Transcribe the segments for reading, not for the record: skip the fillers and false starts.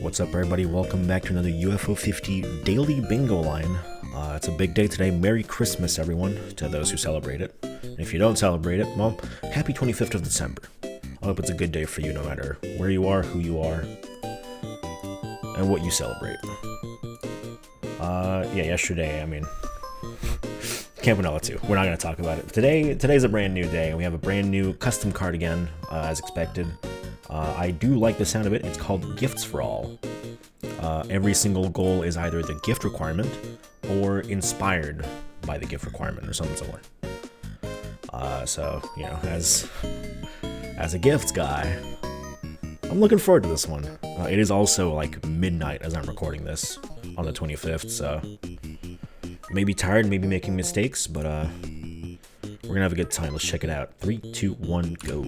What's up, everybody? Welcome back to another UFO 50 daily bingo line. It's a big day today. Merry Christmas, everyone, to those who celebrate it. And if you don't celebrate it, well, happy 25th of December. I hope it's a good day for you no matter where you are, who you are, and what you celebrate. Yesterday, Campanella 2. We're not going to talk about it. Today's a brand new day, and we have a brand new custom card again, as expected. I do like the sound of it. It's called Gifts for All. Every single goal is either the gift requirement or inspired by the gift requirement or something similar. As a gifts guy, I'm looking forward to this one. It is also like midnight as I'm recording this on the 25th, so maybe tired, maybe making mistakes, but we're gonna have a good time. Let's check it out. 3, 2, 1, go.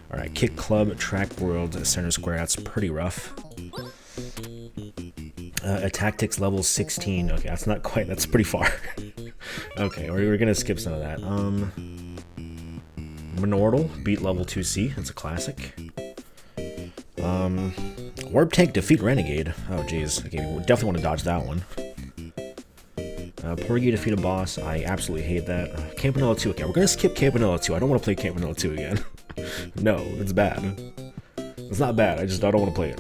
Alright, Kick Club, Track World, Center Square, that's pretty rough. Tactics level 16, okay, that's pretty far. Okay, we're gonna skip some of that. Minortal, beat level 2C, that's a classic. Warp Tank, defeat Renegade, oh jeez, okay, we definitely want to dodge that one. Porgy, defeat a boss, I absolutely hate that. Campanella 2, okay, we're gonna skip Campanella 2, I don't want to play Campanella 2 again. No, it's bad. It's not bad, I don't want to play it.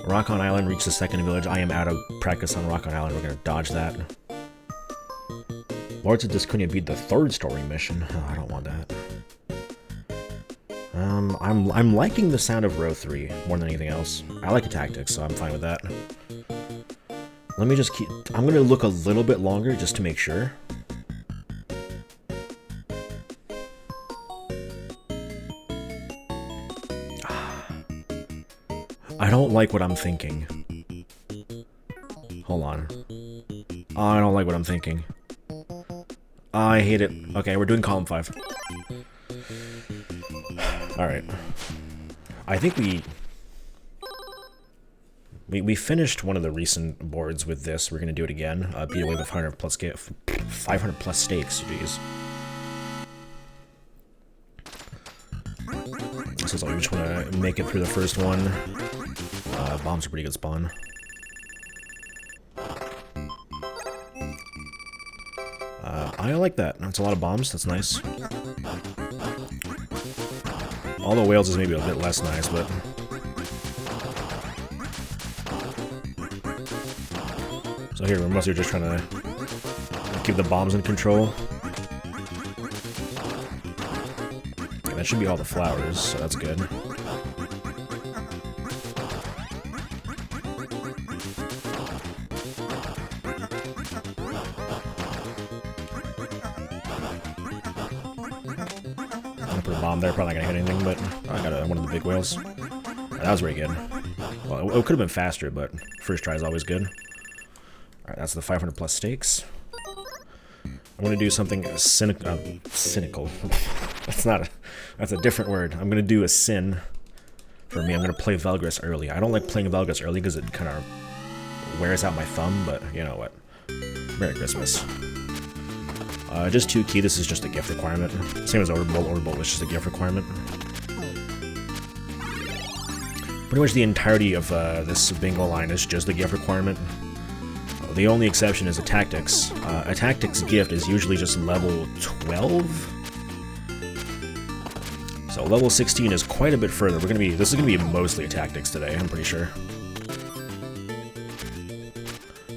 Rock on Island, reach the second village. I am out of practice on Rock on Island, we're gonna dodge that. Lords of Disconia beat the third story mission. Oh, I don't want that. I'm liking the sound of row 3 more than anything else. I like the tactics, so I'm fine with that. Let me just I'm gonna look a little bit longer just to make sure. I don't like what I'm thinking. Hold on. I don't like what I'm thinking. I hate it. Okay, we're doing column 5. Alright. I think we finished one of the recent boards with this. We're gonna do it again. Beat away with 500 plus stakes, jeez. This is all, we just want to make it through the first one. Bomb's a pretty good spawn. I like that. That's a lot of bombs. That's nice. All the whales is maybe a bit less nice, but... So here, we're mostly just trying to keep the bombs in control. Okay, that should be all the flowers, so that's good. Bomb there, probably not gonna hit anything, but I got one of the big whales. That was very good. Well, it could have been faster, but first try is always good. Alright, that's the 500 plus stakes. I'm gonna do something cynical. That's a different word. I'm gonna do a sin for me. I'm gonna play Velgris early. I don't like playing Velgris early because it kind of wears out my thumb, but you know what. Merry Christmas. Just 2 key, this is just a gift requirement. Same as Overbolt, Overbolt was just a gift requirement. Pretty much the entirety of this bingo line is just a gift requirement. The only exception is a tactics. A tactics gift is usually just level 12. So level 16 is quite a bit further. This is gonna be mostly a tactics today, I'm pretty sure.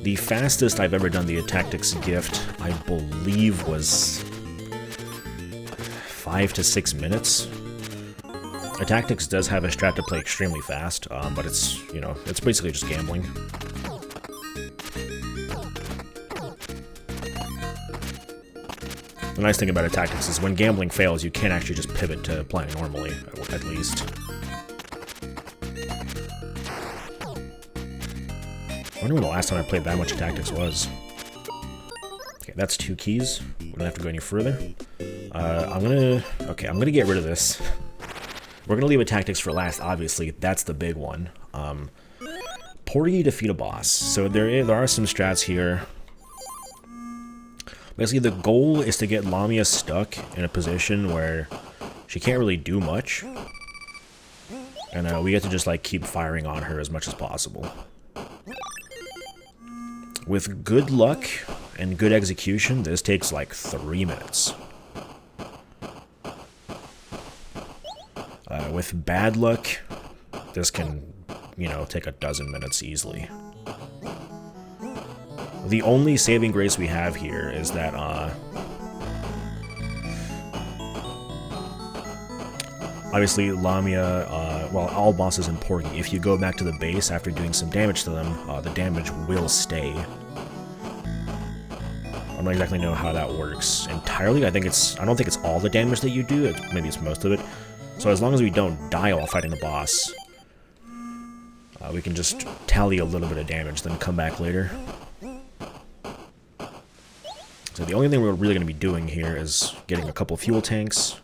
The fastest I've ever done the tactics gift, I believe, was 5 to 6 minutes. A tactics does have a strat to play extremely fast, but it's, it's basically just gambling. The nice thing about a tactics is when gambling fails, you can actually just pivot to playing normally, at least. I wonder when the last time I played that much tactics was. Okay, that's 2 keys. We don't have to go any further. I'm gonna get rid of this. We're gonna leave a tactics for last, obviously. That's the big one. Porgy, defeat a boss. So there are some strats here. Basically, the goal is to get Lamia stuck in a position where She can't really do much. And we get to just, like, keep firing on her as much as possible. With good luck and good execution, this takes, like, 3 minutes. With bad luck, this can, you know, take a dozen minutes easily. The only saving grace we have here is that, obviously, Lamia, well, all bosses in Porgy, if you go back to the base after doing some damage to them, the damage will stay. I don't exactly know how that works entirely. I don't think it's all the damage that you do, maybe it's most of it. So as long as we don't die while fighting the boss, we can just tally a little bit of damage, then come back later. So the only thing we're really going to be doing here is getting a couple fuel tanks.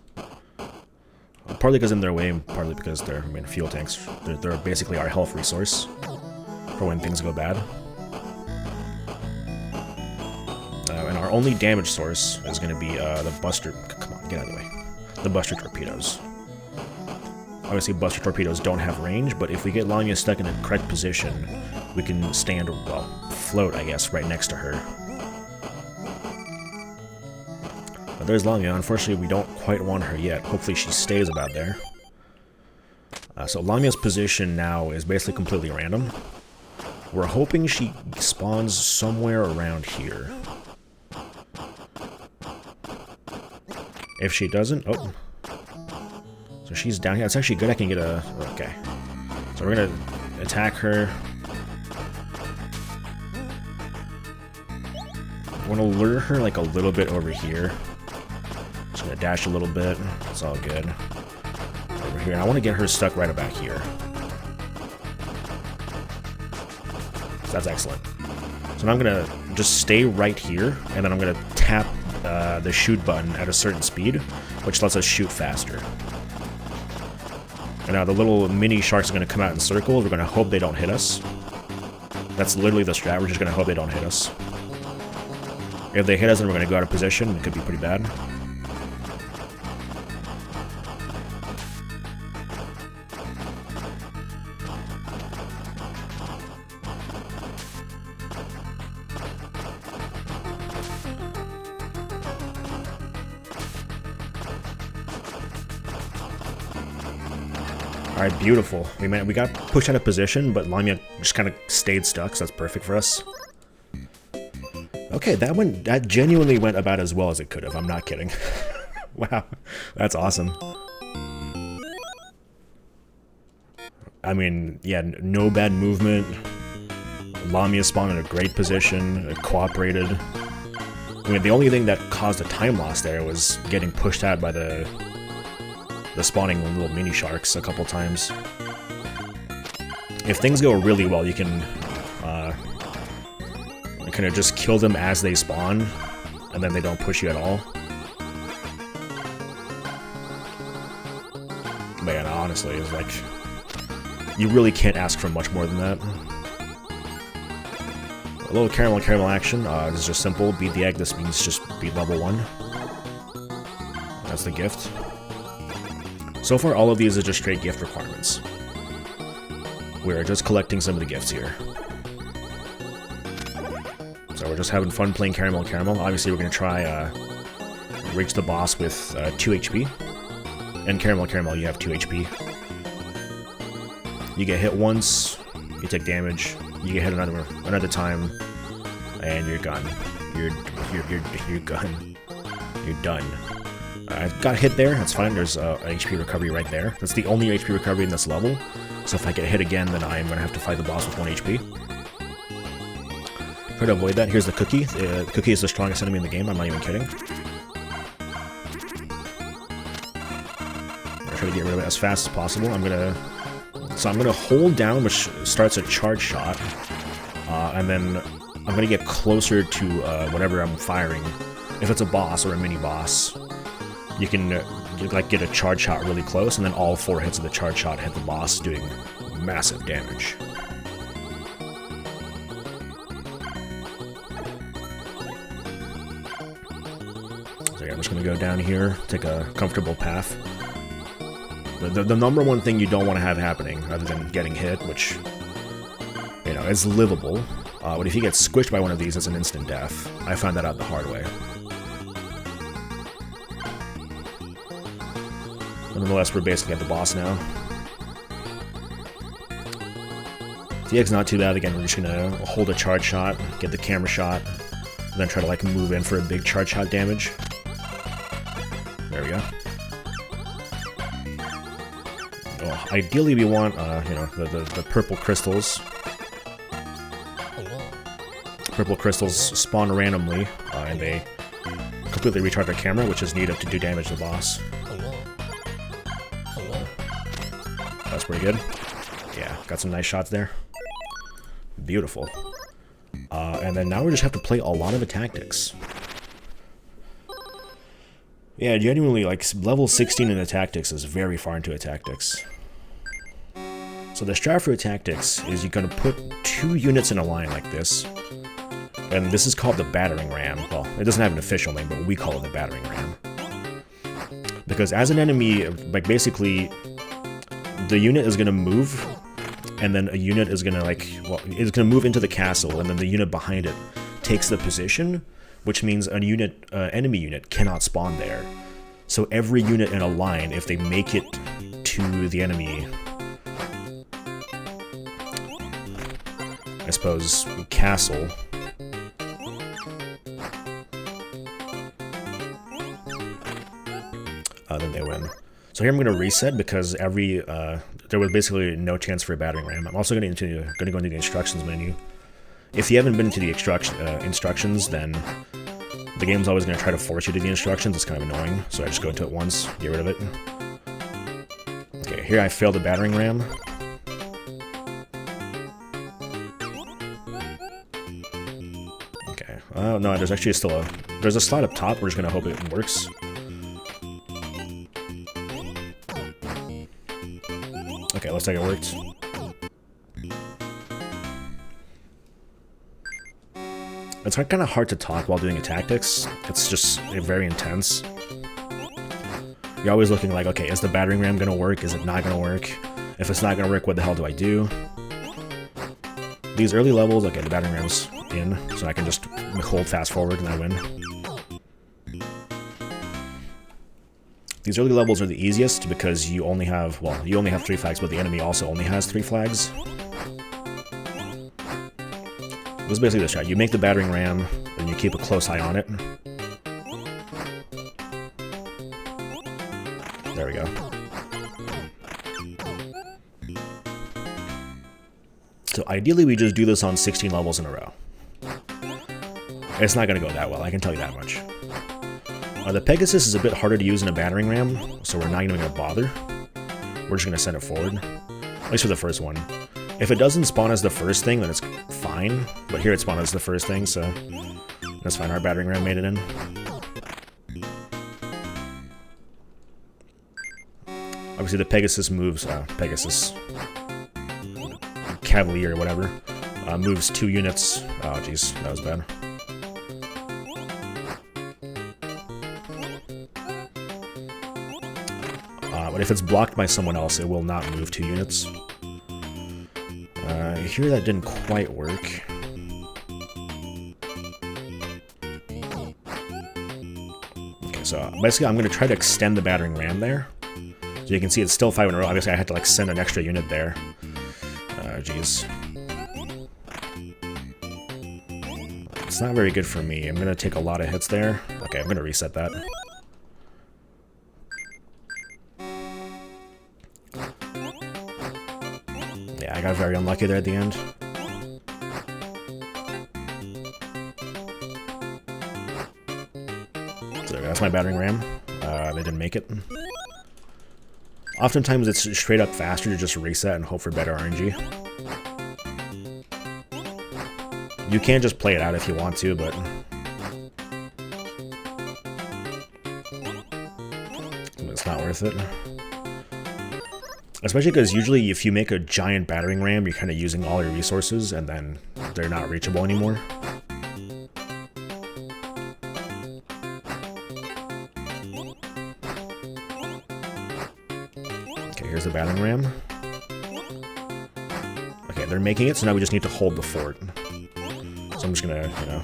Partly because in their way, and partly because they're, I mean, fuel tanks. They're basically our health resource for when things go bad. And our only damage source is going to be the Buster... Come on, get out of the way. The Buster Torpedoes. Obviously, Buster Torpedoes don't have range, but if we get Lamia stuck in the correct position, we can stand, well, float, I guess, right next to her. But there's Lamia. Unfortunately, we don't quite want her yet. Hopefully she stays about there. So Lamia's position now is basically completely random. We're hoping she spawns somewhere around here. If she doesn't... Oh. So she's down here. It's actually good I can get a... Okay. So we're going to attack her. I want to lure her like a little bit over here. Just going to dash a little bit. It's all good. Over here. And I want to get her stuck right about here. So that's excellent. So now I'm going to just stay right here. And then I'm going to tap the shoot button at a certain speed, which lets us shoot faster. And now the little mini sharks are going to come out in circles. We're going to hope they don't hit us. That's literally the strat. We're just going to hope they don't hit us. If they hit us, then we're going to go out of position. It could be pretty bad. Alright, beautiful. We got pushed out of position, but Lamia just kind of stayed stuck, so that's perfect for us. Okay, that genuinely went about as well as it could have. I'm not kidding. Wow, that's awesome. I mean, yeah, no bad movement. Lamia spawned in a great position, it cooperated. I mean, the only thing that caused a time loss there was getting pushed out by the spawning little mini sharks a couple times. If things go really well, you can kind of just kill them as they spawn, and then they don't push you at all. Man, honestly, it's like, you really can't ask for much more than that. A little caramel action. This is just simple. Beat the egg. This means just beat level 1. That's the gift. So far, all of these are just straight gift requirements. We're just collecting some of the gifts here. So we're just having fun playing Caramel. Obviously, we're going to try reach the boss with 2 HP. And Caramel, you have 2 HP. You get hit once, you take damage. You get hit another time, and you're gone. You're gone. You're done. I got hit there, that's fine, there's an HP recovery right there. That's the only HP recovery in this level, so if I get hit again, then I'm going to have to fight the boss with 1 HP. Try to avoid that. Here's the cookie. The cookie is the strongest enemy in the game, I'm not even kidding. I'll try to get rid of it as fast as possible. I'm going to hold down, which starts a charge shot, and then I'm going to get closer to whatever I'm firing. If it's a boss or a mini-boss, you can like get a charge shot really close, and then all 4 hits of the charge shot hit the boss, doing massive damage. So yeah, I'm just going to go down here, take a comfortable path. The number one thing you don't want to have happening, other than getting hit, which, you know, is livable. But if you get squished by one of these, it's an instant death. I found that out the hard way. But nonetheless, we're basically at the boss now. DX's not too bad. Again, we're just gonna hold a charge shot, get the camera shot, and then try to like move in for a big charge shot damage. There we go. Well, ideally, we want you know, the purple crystals. Purple crystals spawn randomly, and they completely recharge their camera, which is needed to do damage to the boss. That's pretty good. Yeah, got some nice shots there. Beautiful. And then now we just have to play a lot of tactics. Yeah, genuinely, like, level 16 in tactics is very far into tactics. So the strat for tactics is you're going to put 2 units in a line like this. And this is called the battering ram. Well, it doesn't have an official name, but we call it the battering ram. Because as an enemy, like, basically, the unit is going to move, and then a unit is going to, like, well, it's going to move into the castle, and then the unit behind it takes the position, which means a unit, enemy unit cannot spawn there. So every unit in a line, if they make it to the enemy, I suppose, castle, then they win. So here I'm going to reset because there was basically no chance for a battering ram. I'm also going to go into the instructions menu. If you haven't been into the instructions, then the game's always going to try to force you to the instructions. It's kind of annoying, so I just go into it once, get rid of it. Okay, here I failed the battering ram. Okay, oh no, there's actually still there's a slide up top. We're just going to hope it works. Okay, looks like it worked. It's kind of hard to talk while doing a tactics. It's just very intense. You're always looking like, okay, is the battering ram gonna work? Is it not gonna work? If it's not gonna work, what the hell do I do? These early levels, okay, the battering ram's in, so I can just hold fast forward and I win. These early levels are the easiest because you only have, well, you only have 3 flags, but the enemy also only has 3 flags. This is basically the strat. You make the battering ram, and you keep a close eye on it. There we go. So ideally we just do this on 16 levels in a row. It's not going to go that well, I can tell you that much. The Pegasus is a bit harder to use in a battering ram, so we're not even going to bother. We're just going to send it forward, at least for the first one. If it doesn't spawn as the first thing, then it's fine, but here it spawned as the first thing, so that's fine. Our battering ram made it in. Obviously the Pegasus moves, Pegasus Cavalier or whatever, moves 2 units. Oh jeez, that was bad. But if it's blocked by someone else, it will not move 2 units. Here that didn't quite work. Okay, so basically I'm going to try to extend the battering ram there. So you can see it's still 5 in a row. Obviously I had to like send an extra unit there. Jeez. It's not very good for me. I'm going to take a lot of hits there. Okay, I'm going to reset that. I got very unlucky there at the end. So that's my battering ram. They didn't make it. Oftentimes it's straight up faster to just reset and hope for better RNG. You can just play it out if you want to, but it's not worth it. Especially because usually if you make a giant battering ram, you're kind of using all your resources, and then they're not reachable anymore. Okay, here's the battering ram. Okay, they're making it, so now we just need to hold the fort. So I'm just gonna, you know,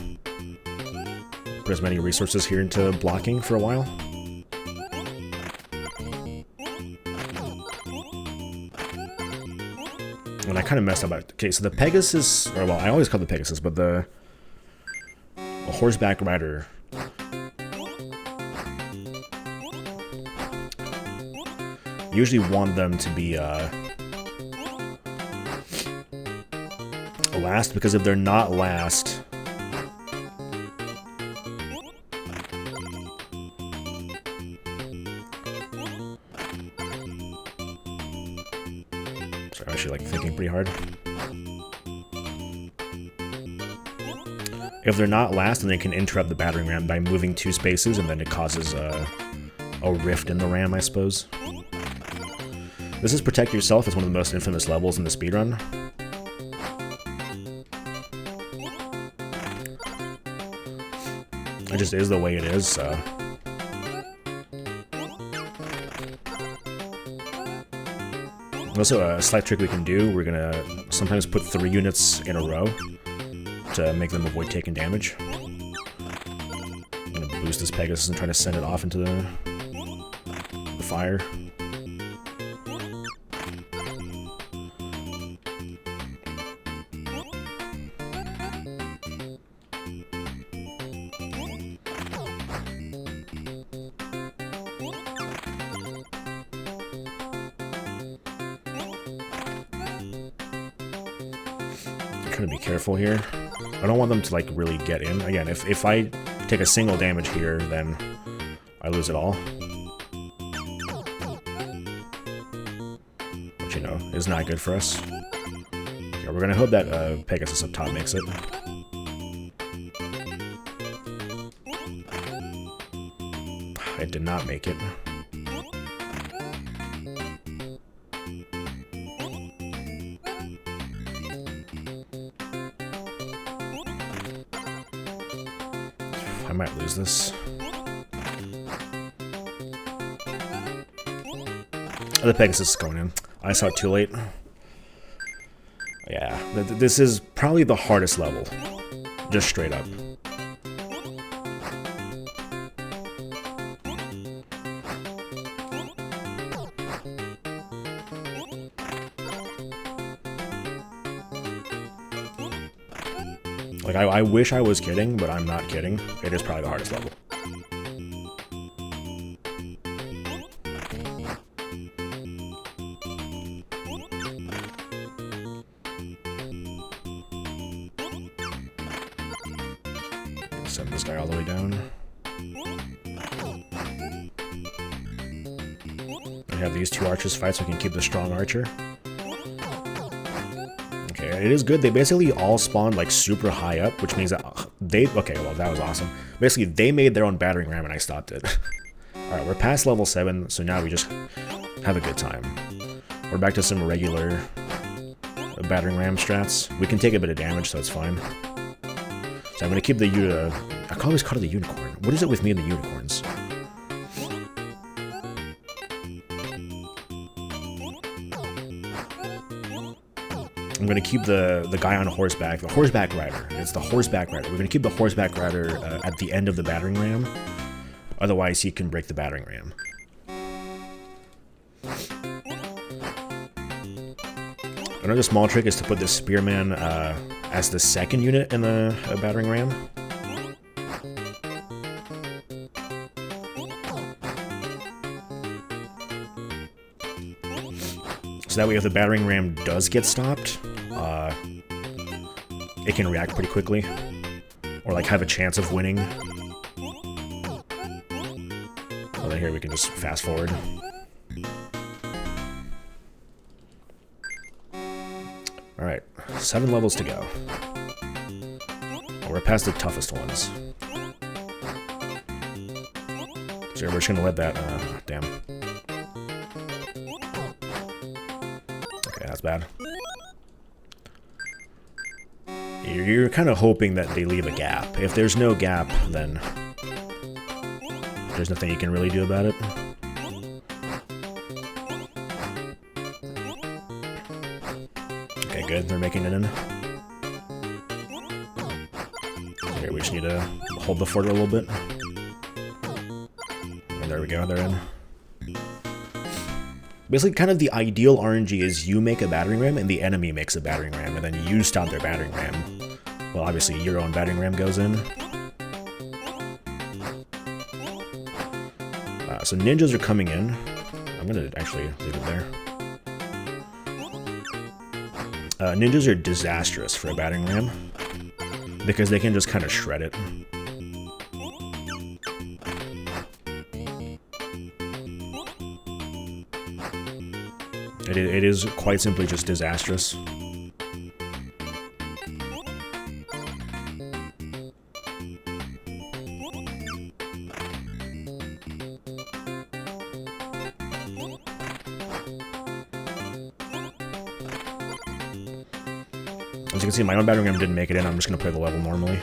put as many resources here into blocking for a while. And I kind of messed up. Okay, so the Pegasus, or well, I always call it the Pegasus, but the horseback rider. Usually want them to be last, because if they're not last, sorry, I'm actually like thinking pretty hard. If they're not last, then they can interrupt the battering ram by moving 2 spaces, and then it causes a rift in the ram, I suppose. This is Protect Yourself. It's one of the most infamous levels in the speedrun. It just is the way it is, so... Also, a slight trick we can do, we're gonna sometimes put 3 units in a row to make them avoid taking damage. I'm gonna boost this Pegasus and try to send it off into the fire. Trying to be careful here. I don't want them to like really get in. Again, if I take a single damage here, then I lose it all. Which, you know, is not good for us. Yeah, we're gonna hope that Pegasus up top makes it. It did not make it. I might lose this. Oh, the Pegasus is going in. I saw it too late. Yeah, this is probably the hardest level. Just straight up. Like, I wish I was kidding, but I'm not kidding. It is probably the hardest level. Send this guy all the way down. We have these 2 archers fight so we can keep the strong archer. It is good. They basically all spawned like super high up, which means that okay, well, that was awesome. Basically, they made their own battering ram and I stopped it. Alright, we're past level 7, so now we just have a good time. We're back to some regular battering ram strats. We can take a bit of damage, so it's fine. So I'm going to keep the I always call it the unicorn. What is it with me and the unicorns? I'm going to keep the guy on horseback, the horseback rider. It's the horseback rider. We're going to keep the horseback rider at the end of the battering ram. Otherwise, he can break the battering ram. Another small trick is to put the spearman as the second unit in the battering ram. So that way if the battering ram does get stopped, it can react pretty quickly. Or like have a chance of winning. So then here we can just fast forward. Alright, 7 levels to go. Oh, we're past the toughest ones. So we're just gonna let that, damn. Okay, that's bad. You're kind of hoping that they leave a gap. If there's no gap, then there's nothing you can really do about it. Okay, good. They're making it in. Here, we just need to hold the fort a little bit. And there we go, they're in. Basically, kind of the ideal RNG is you make a battering ram and the enemy makes a battering ram, and then you stop their battering ram. Well, obviously, your own battering ram goes in. So ninjas are coming in. I'm gonna actually leave it there. Ninjas are disastrous for a battering ram because they can just kind of shred it. It is quite simply just disastrous. As you can see, my own battering ram didn't make it in. I'm just going to play the level normally.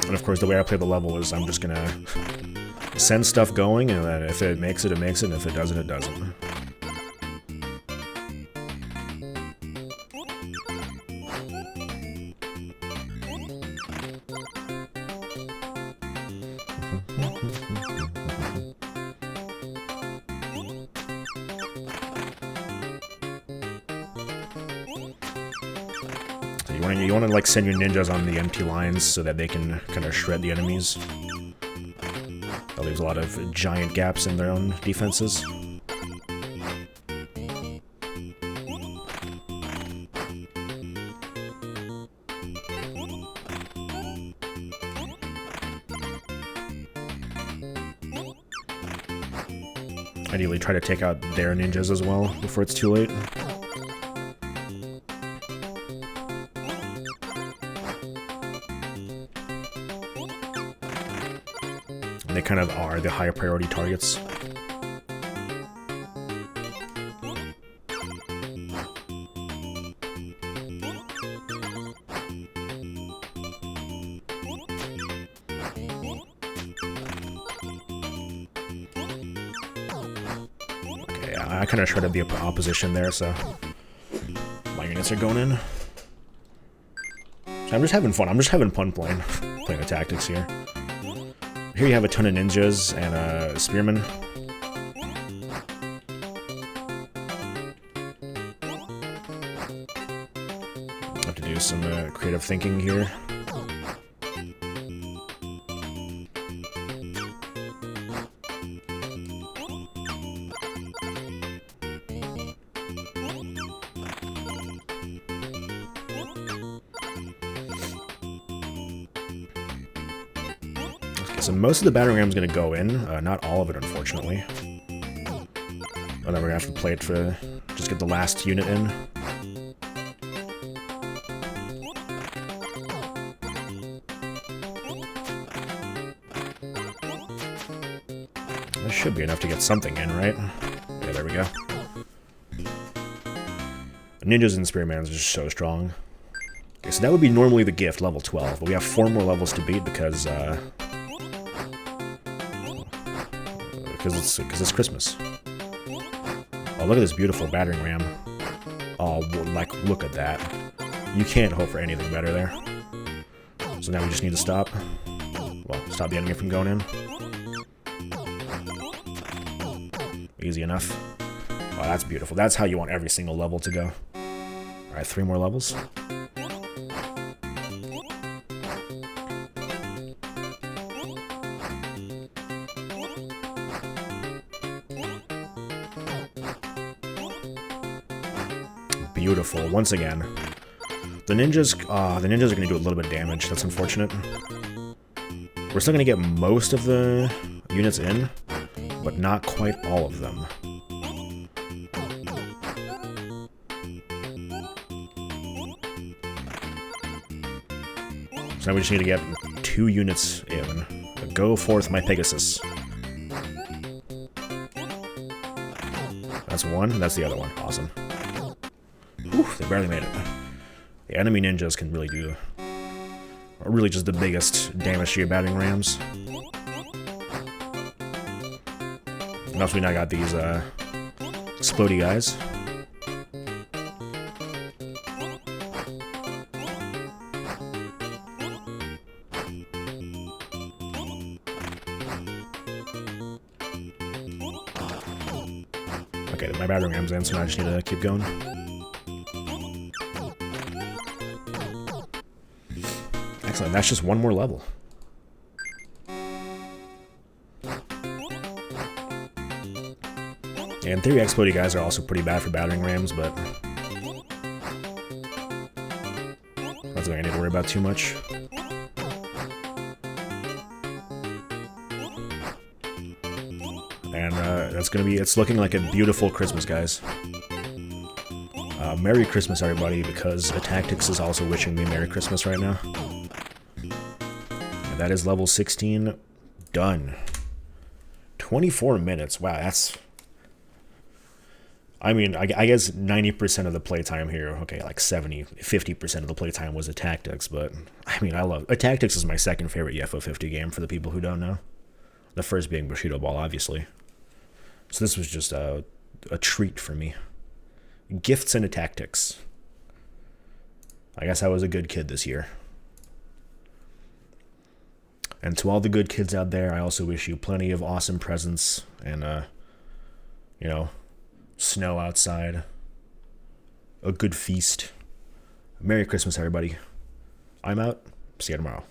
And of course, the way I play the level is I'm just going to send stuff going, and then if it makes it, it makes it, and if it doesn't, it doesn't. You want to like send your ninjas on the empty lines so that they can kind of shred the enemies. That leaves a lot of giant gaps in their own defenses. Ideally, try to take out their ninjas as well before it's too late. They kind of are the higher priority targets. Okay, I kind of shredded the opposition there, so my units are going in. So I'm just having fun. I'm just having fun playing the tactics here. Here you have a ton of ninjas and a spearman. Have to do some creative thinking here. So most of the battering ram is going to go in, not all of it, unfortunately. And then we're going to have to play it for, just get the last unit in. This should be enough to get something in, right? Yeah, there we go. Ninjas and spearmans are just so strong. Okay, so that would be normally the gift, level 12, but we have 4 more levels to beat because it's Christmas. Oh, look at this beautiful battering ram. Oh, like, look at that. You can't hope for anything better there. So now we just need to stop. Well, stop the enemy from going in. Easy enough. Oh, that's beautiful. That's how you want every single level to go. Alright, 3 more levels. Beautiful. Once again, the ninjas are going to do a little bit of damage. That's unfortunate. We're still going to get most of the units in, but not quite all of them. So now we just need to get 2 units in. Go forth, my Pegasus. That's one. That's the other one. Awesome. Whew, they barely made it. The enemy ninjas can really do, are really just the biggest damage to your battering rams. And also we now got these explodey guys. Okay, my battering ram's in, so now I just need to keep going. Excellent, that's just one more level. And 3 explodey guys are also pretty bad for battering rams, but that's something I need to worry about too much. And that's gonna be, it's looking like a beautiful Christmas, guys. Merry Christmas, everybody, because Tactics is also wishing me Merry Christmas right now. And that is level 16 done. 24 minutes, wow, that's... I mean, I guess 90% of the playtime here, okay, like 50% of the playtime was Tactics, but, I mean, I love... Tactics is my second favorite UFO 50 game, for the people who don't know. The first being Bushido Ball, obviously. So this was just a treat for me. Gifts and Tactics. I guess I was a good kid this year. And to all the good kids out there, I also wish you plenty of awesome presents and, you know, snow outside. A good feast. Merry Christmas, everybody. I'm out. See you tomorrow.